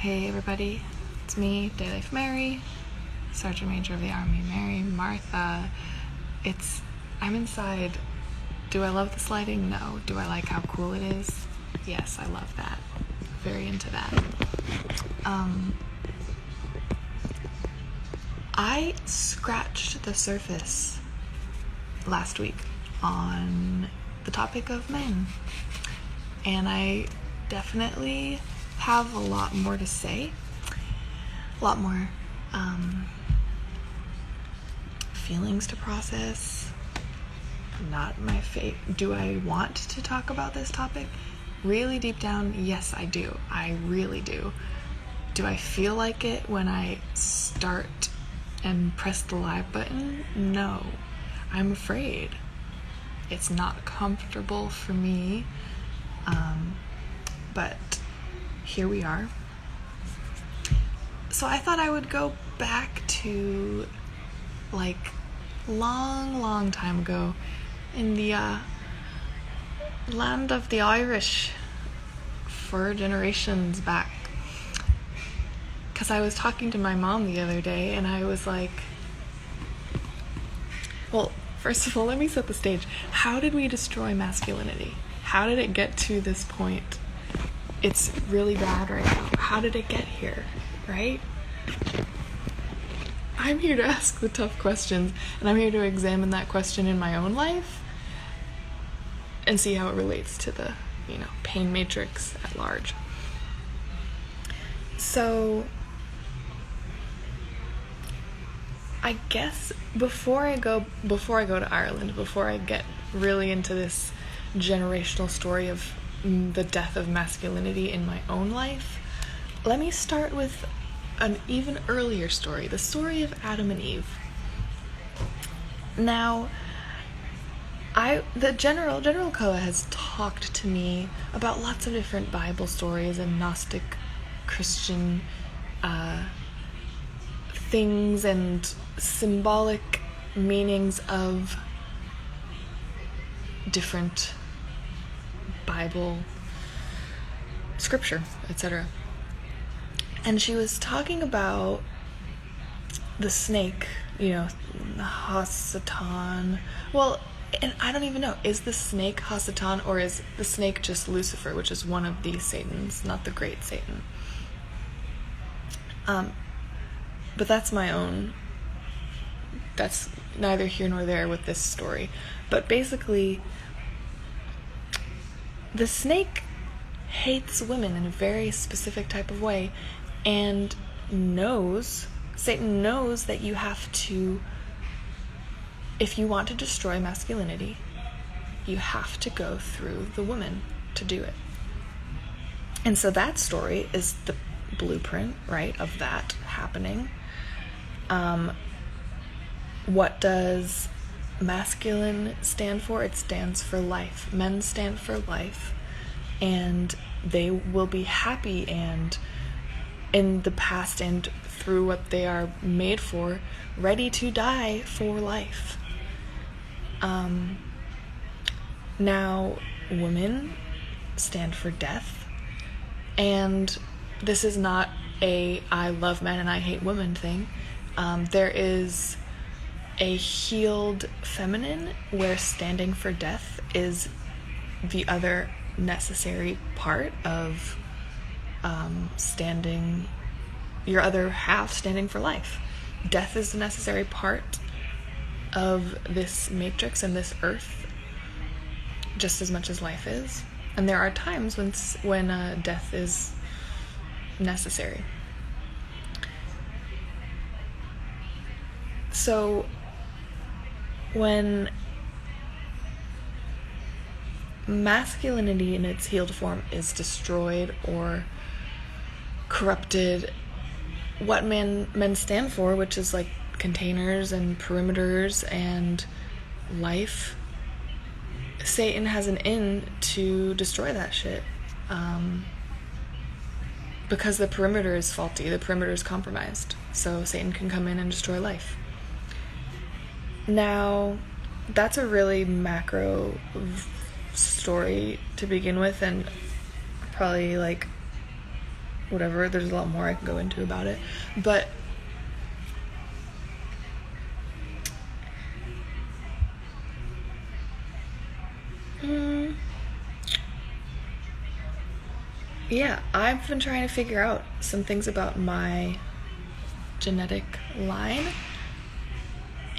Hey everybody, it's me, DayLife Mary, Sergeant Major of the Army, Mary Martha. I'm inside. Do I love this lighting? No. Do I like how cool it is? Yes, I love that. Very into that. I scratched the surface last week on the topic of men, and I definitely have a lot more to say, a lot more feelings to process. Not my do I want to talk about this topic? Really deep down, yes I do. I really do. Do I feel like it when I start and press the live button? No. I'm afraid. It's not comfortable for me, but here we are. So I thought I would go back to long time ago in the land of the Irish, 4 generations back. Because I was talking to my mom the other day and I was like, well, first of all, let me set the stage. How did we destroy masculinity? How did it get to this point? It's really bad right now. How did it get here, right? I'm here to ask the tough questions, and I'm here to examine that question in my own life and see how it relates to the, pain matrix at large. So, I guess before I go to Ireland, before I get really into this generational story of the death of masculinity in my own life, let me start with an even earlier story, the story of Adam and Eve. Now, General Koa has talked to me about lots of different Bible stories and Gnostic Christian things and symbolic meanings of different Bible scripture, etc. And she was talking about the snake, Hasatan. Well, and I don't even know, is the snake Hasatan or is the snake just Lucifer, which is one of the Satans, not the great Satan? But that's neither here nor there with this story. But basically, the snake hates women in a very specific type of way, and Satan knows that you have to, if you want to destroy masculinity, you have to go through the woman to do it. And so that story is the blueprint, right, of that happening. What does masculine stand for? It stands for life. Men stand for life, and they will be happy and in the past and through what they are made for, ready to die for life. Now, women stand for death, and this is not a I love men and I hate women thing. There is a healed feminine where standing for death is the other necessary part of your other half standing for life. Death is the necessary part of this matrix and this earth just as much as life is. And there are times when death is necessary. So when masculinity in its healed form is destroyed or corrupted, what men stand for, which is like containers and perimeters and life, Satan has an in to destroy that shit. Because the perimeter is faulty, the perimeter is compromised, so Satan can come in and destroy life. Now, that's a really macro story to begin with, and probably whatever. There's a lot more I can go into about it. But yeah, I've been trying to figure out some things about my genetic line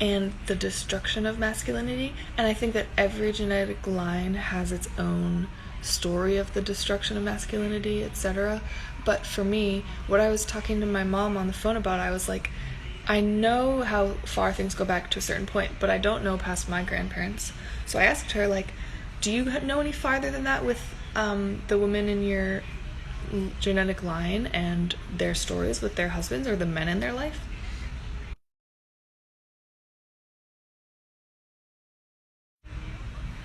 and the destruction of masculinity, and I think that every genetic line has its own story of the destruction of masculinity, etc. But for me, what I was talking to my mom on the phone about, I was like, I know how far things go back to a certain point, but I don't know past my grandparents. So I asked her, like, do you know any farther than that with the women in your genetic line and their stories with their husbands or the men in their life?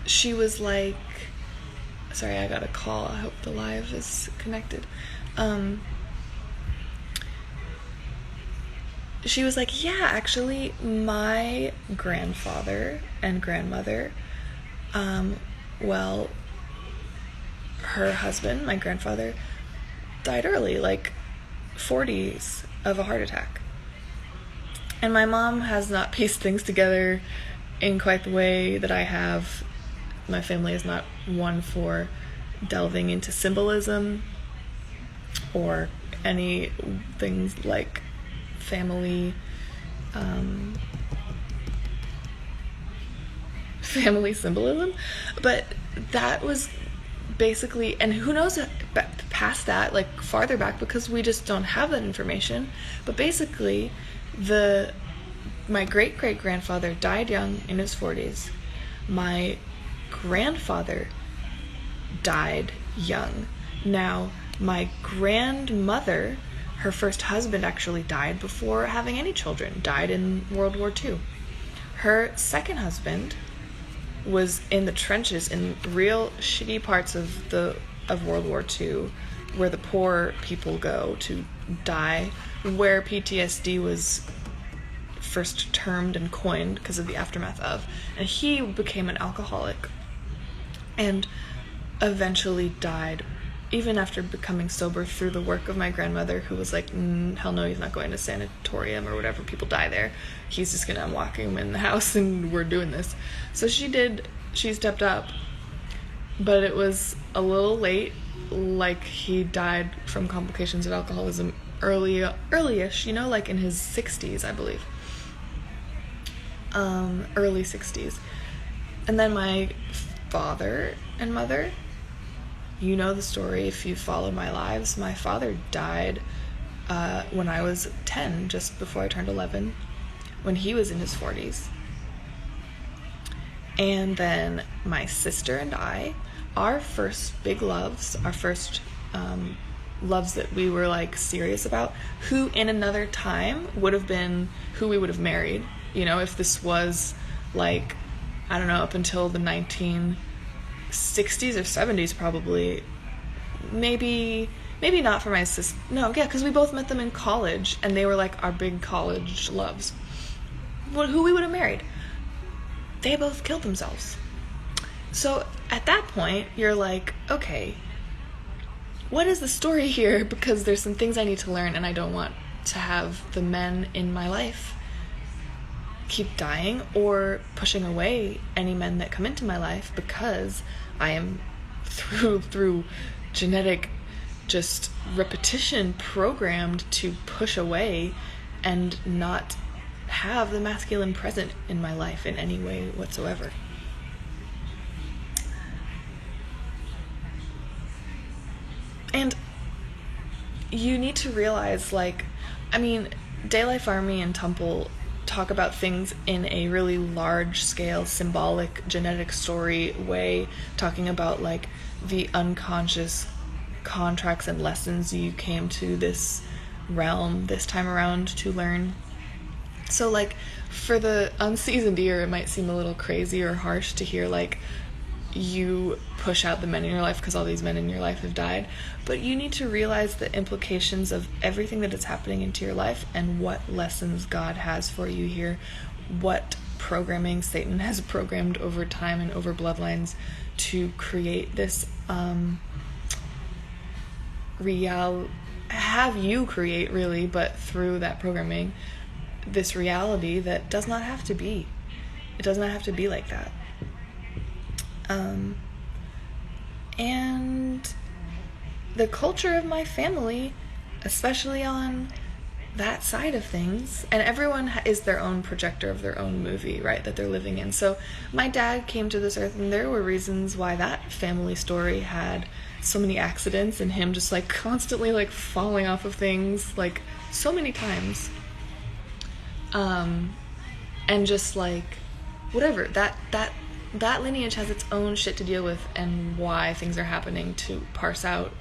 She was like, sorry, I got a call. I hope the live is connected. She was like, yeah, actually, my grandfather and grandmother, well, her husband, my grandfather, died early, like 40s of a heart attack. And my mom has not pieced things together in quite the way that I have. My family is not one for delving into symbolism or any things like family symbolism, but that was basically, and who knows past that, like farther back, because we just don't have that information. But basically, my great-great-grandfather died young in his 40s. My grandfather died young. Now, my grandmother, her first husband actually died before having any children, died in World War II. Her second husband was in the trenches in real shitty parts of World War II, where the poor people go to die, where PTSD was first termed and coined because of the aftermath of. And he became an alcoholic and eventually died even after becoming sober through the work of my grandmother, who was like, hell no, he's not going to sanatorium or whatever, people die there, he's just gonna unlock him in the house and we're doing this. So she stepped up, but it was a little late. Like, he died from complications of alcoholism early-ish, like in his 60s, I believe. Early 60s. And then my father and mother, you know the story if you follow my lives. My father died when I was 10, just before I turned 11, when he was in his 40s. And then my sister and I, our first big loves, our first loves that we were like serious about, who in another time would have been who we would have married, if this was like, I don't know, up until the 1960s or 70s probably. Maybe not for my sister. No, yeah, because we both met them in college, and they were like our big college loves. Who we would have married. They both killed themselves. So at that point, you're like, okay, what is the story here? Because there's some things I need to learn, and I don't want to have the men in my life keep dying or pushing away any men that come into my life, because I am through genetic just repetition programmed to push away and not have the masculine present in my life in any way whatsoever. And you need to realize, DayLife Army and Temple talk about things in a really large scale, symbolic, genetic story way, talking about the unconscious contracts and lessons you came to this realm this time around to learn. So for the unseasoned ear, it might seem a little crazy or harsh to hear you push out the men in your life because all these men in your life have died, but you need to realize the implications of everything that is happening into your life and what lessons God has for you here, what programming Satan has programmed over time and over bloodlines to create this have you create, really, but through that programming, this reality that does not have to be. It does not have to be like that. And the culture of my family, especially on that side of things, and everyone is their own projector of their own movie, right, that they're living in. So my dad came to this earth, and there were reasons why that family story had so many accidents, and him just like constantly like falling off of things like so many times, and just like whatever, that lineage has its own shit to deal with, and why things are happening to parse out.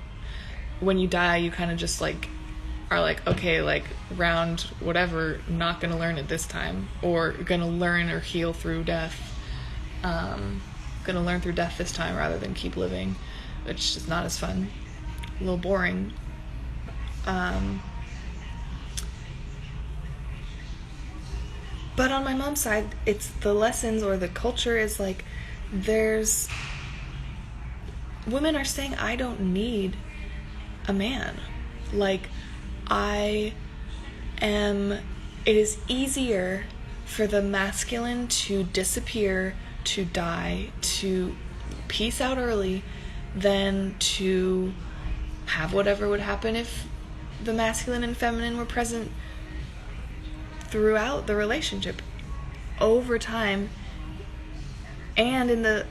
When you die, you kind of just like are like, okay, like round whatever, not gonna learn it this time, or gonna learn or heal through death, gonna learn through death this time rather than keep living, which is not as fun, a little boring. But on my mom's side, it's the lessons, or the culture is like, women are saying, I don't need a man. Like, it is easier for the masculine to disappear, to die, to peace out early, than to have whatever would happen if the masculine and feminine were present throughout the relationship, over time, and in the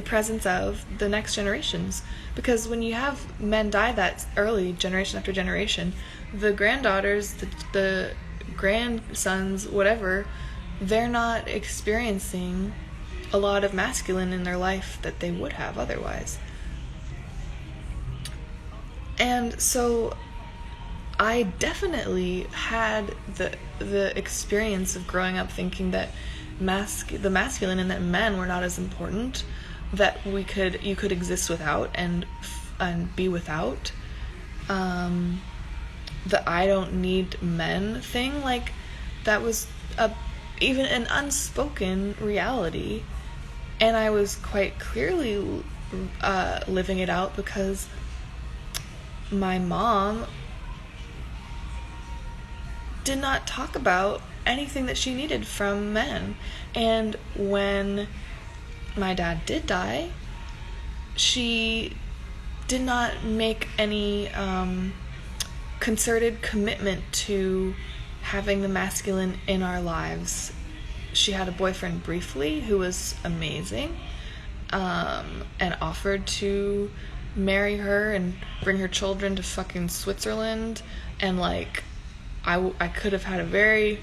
presence of the next generations. Because when you have men die that early, generation after generation, the granddaughters, the grandsons, whatever, they're not experiencing a lot of masculine in their life that they would have otherwise. And so I definitely had the experience of growing up thinking that the masculine, and that men were not as important, that you could exist without and be without. The I don't need men thing, like, that was even an unspoken reality, and I was quite clearly living it out, because my mom did not talk about anything that she needed from men. And when my dad did die, she did not make any concerted commitment to having the masculine in our lives. She had a boyfriend briefly who was amazing, and offered to marry her and bring her children to fucking Switzerland, and like, I could have had a very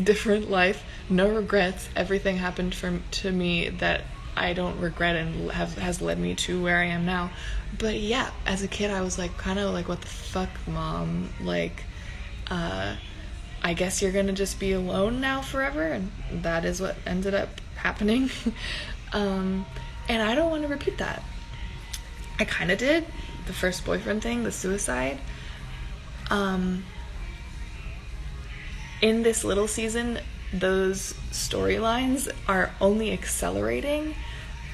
different life, no regrets. Everything happened to me that I don't regret, and has led me to where I am now. But yeah, as a kid, I was like, kind of like, what the fuck, Mom? Like, I guess you're gonna just be alone now forever, and that is what ended up happening. And I don't want to repeat that. I kind of did. The first boyfriend thing, the suicide. In this little season, those storylines are only accelerating,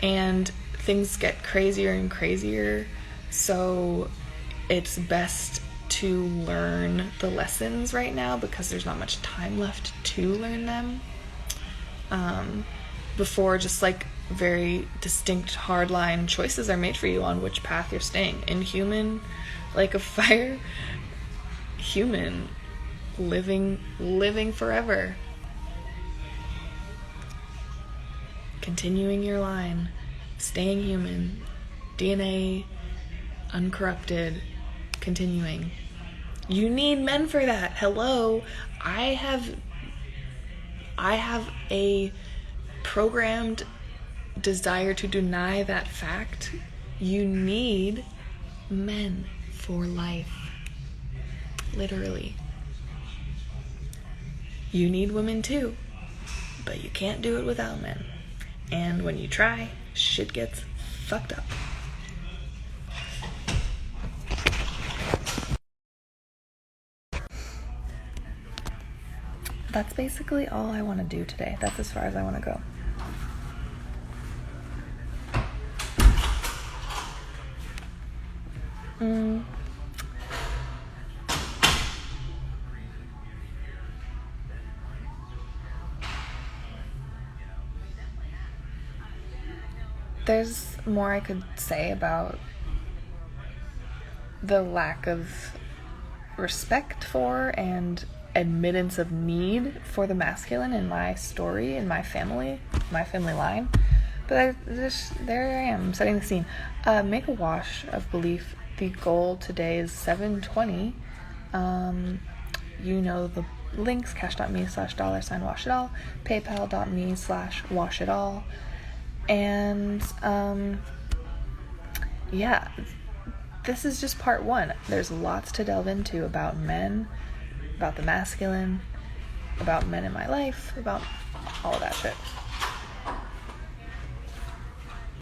and things get crazier and crazier. So it's best to learn the lessons right now, because there's not much time left to learn them, before just like very distinct hardline choices are made for you on which path you're staying. Inhuman, like a fire, human, living forever, continuing your line, staying human, DNA uncorrupted, continuing. You need men for that. Hello. I have a programmed desire to deny that fact. You need men for life. Literally. You need women too, but you can't do it without men. And when you try, shit gets fucked up. That's basically all I want to do today. That's as far as I want to go. there's more I could say about the lack of respect for and admittance of need for the masculine in my story, in my family line. But there I am, setting the scene. Make a wash of belief. The goal today is 720. You know the links, cash.me/$washitall, paypal.me/washitall. And, yeah, this is just part one. There's lots to delve into about men, about the masculine, about men in my life, about all of that shit.